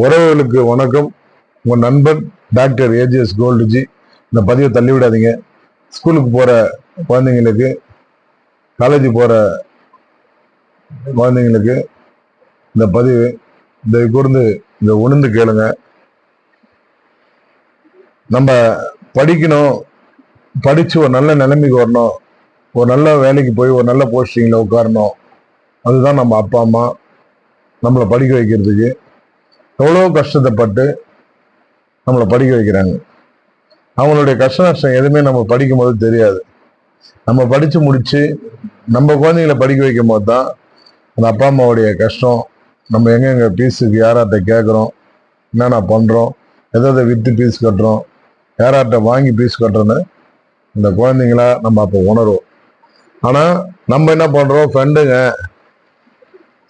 உறவுகளுக்கு வணக்கம். உங்க நண்பன் டாக்டர் ஏஜிஎஸ் கோல்டுஜி. இந்த பதிவை தள்ளி விடாதீங்க. ஸ்கூலுக்கு போற குழந்தைங்களுக்கு, காலேஜ் போற குழந்தைங்களுக்கு இந்த பதிவு இதை கூர்ந்து இதை உணர்ந்து கேளுங்க. நம்ம படிக்கணும், படிச்சு ஒரு நல்ல நிலைமைக்கு வரணும், ஒரு நல்ல வேலைக்கு போய் ஒரு நல்ல போஸ்டிங்ல உட்காரணும். அதுதான் நம்ம அப்பா அம்மா நம்மளை படிக்க வைக்கிறதுக்கு எவ்வளோ கஷ்டத்தைப்பட்டு நம்மளை படிக்க வைக்கிறாங்க. அவங்களுடைய கஷ்ட நஷ்டம் எதுவுமே நம்ம படிக்கும் போது தெரியாது. நம்ம படிச்சு முடிச்சு நம்ம குழந்தைங்களை படிக்க வைக்கும் போது தான் அந்த அப்பா அம்மாவுடைய கஷ்டம், நம்ம எங்கெங்க ஃபீஸுக்கு யாராட்ட கேட்குறோம், என்னென்ன பண்ணுறோம், எதை விற்று ஃபீஸ் கட்டுறோம், யாராட்ட வாங்கி ஃபீஸ் கட்டுறோன்னு இந்த குழந்தைங்களா நம்ம அப்போ உணர்வோம். ஆனால் நம்ம என்ன பண்ணுறோம், ஃப்ரெண்டுங்க,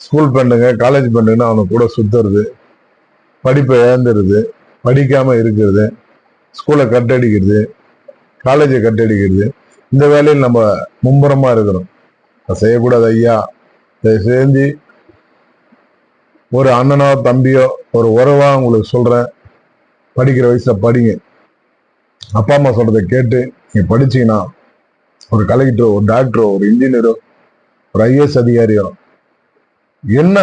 ஸ்கூல் ஃப்ரெண்டுங்க, காலேஜ் ஃப்ரெண்டுன்னு அவனை கூட சுற்றுறது, படிப்பை இழந்துருது, படிக்காம இருக்கிறது, ஸ்கூலை கட்டடிக்கிறது, காலேஜை கட்டடிக்கிறது, இந்த வேலையில் நம்ம மும்முரமா இருக்கிறோம். செய்யக்கூடாது ஐயா. செஞ்சு ஒரு அண்ணனோ தம்பியோ ஒரு உறவா உங்களுக்கு சொல்றேன், படிக்கிற வயசுல படிங்க. அப்பா அம்மா சொல்றதை கேட்டு நீங்க படிச்சீங்கன்னா ஒரு கலெக்டரோ, ஒரு டாக்டரோ, ஒரு இன்ஜினியரோ, ஒரு ஐஏஎஸ் அதிகாரியோ என்ன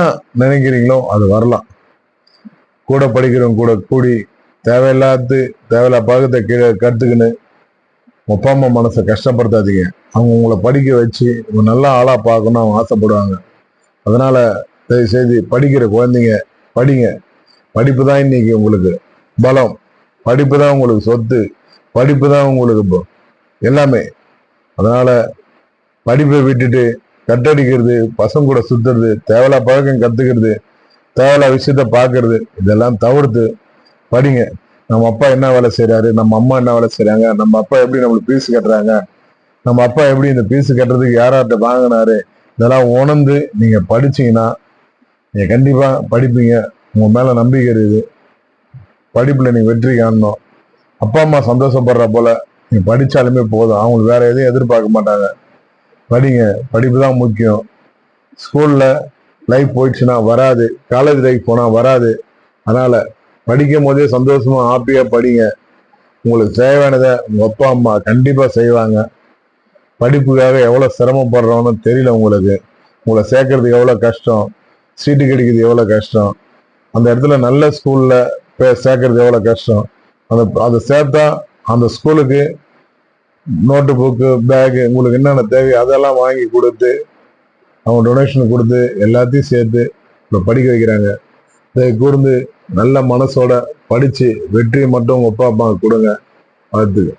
நினைக்கிறீங்களோ அது வரலாம். கூட படிக்கிறவங்க கூட கூடி தேவையில்லா பழக்கத்தை கீழே கற்றுக்குன்னு அப்பா அம்மா மனசை கஷ்டப்படுத்தாதீங்க. அவங்க உங்களை படிக்க வச்சு நல்லா ஆளா பார்க்கணும் அவங்க ஆசைப்படுவாங்க. அதனால தயவு செய்து படிக்கிற குழந்தைங்க படிங்க. படிப்பு தான் இன்னைக்கு உங்களுக்கு பலம், படிப்பு தான் உங்களுக்கு சொத்து, படிப்பு தான் உங்களுக்கு எல்லாமே. அதனால படிப்பை விட்டுட்டு கட்டடிக்கிறது, பசங்க கூட சுத்துறது, தேவையில்லா பழக்கம் கத்துக்கிறது, தேவையில்லா விஷயத்த பாக்குறது, இதெல்லாம் தவிர்த்து படிங்க. நம்ம அப்பா என்ன வேலை செய்யறாரு, நம்ம அம்மா என்ன வேலை செய்யறாங்க, நம்ம அப்பா எப்படி நம்மளுக்கு பீஸ் கட்டுறாங்க, நம்ம அப்பா எப்படி இந்த பீஸ் கட்டுறதுக்கு யாராட்ட வாங்கினாரு, இதெல்லாம் உணர்ந்து நீங்க படிச்சீங்கன்னா நீங்க கண்டிப்பா படிப்பீங்க. உங்க மேல நம்பிக்கை இருக்குது. படிப்புல நீங்க வெற்றி காணணும். அப்பா அம்மா சந்தோஷப்படுற போல நீங்க படிச்சாலுமே போதும். அவங்களுக்கு வேற எதையும் எதிர்பார்க்க மாட்டாங்க. படிங்க. படிப்பு தான் முக்கியம். ஸ்கூல்ல லைஃப் போயிடுச்சுன்னா வராது, காலேஜ் லைஃப் போனா வராது. அதனால படிக்கும் போதே சந்தோஷமா ஹாப்பியா படிங்க. உங்களுக்கு தேவையானதை உங்க அப்பா அம்மா கண்டிப்பா செய்வாங்க. படிப்புக்காக எவ்வளவு சிரமப்படுறோம்னு தெரியல உங்களுக்கு. உங்களை சேர்க்கறதுக்கு எவ்வளவு கஷ்டம், சீட்டு கிடைக்கிறது எவ்வளவு கஷ்டம், அந்த இடத்துல நல்ல ஸ்கூல்ல சேர்க்கறது எவ்வளவு கஷ்டம். அதை சேர்த்தா அந்த ஸ்கூலுக்கு நோட்டு புக்கு, பேகு, உங்களுக்கு என்னென்ன தேவையோ அதெல்லாம் வாங்கி கொடுத்து, அவங்க டொனேஷன் கொடுத்து எல்லாத்தையும் சேர்த்து இப்போ படிக்க வைக்கிறாங்க. இதை கூர்ந்து நல்ல மனசோட படிச்சு வெற்றியை மட்டும் உங்க அப்பா அம்மாவுக்கு கொடுங்க. வாழ்த்துக்கள்.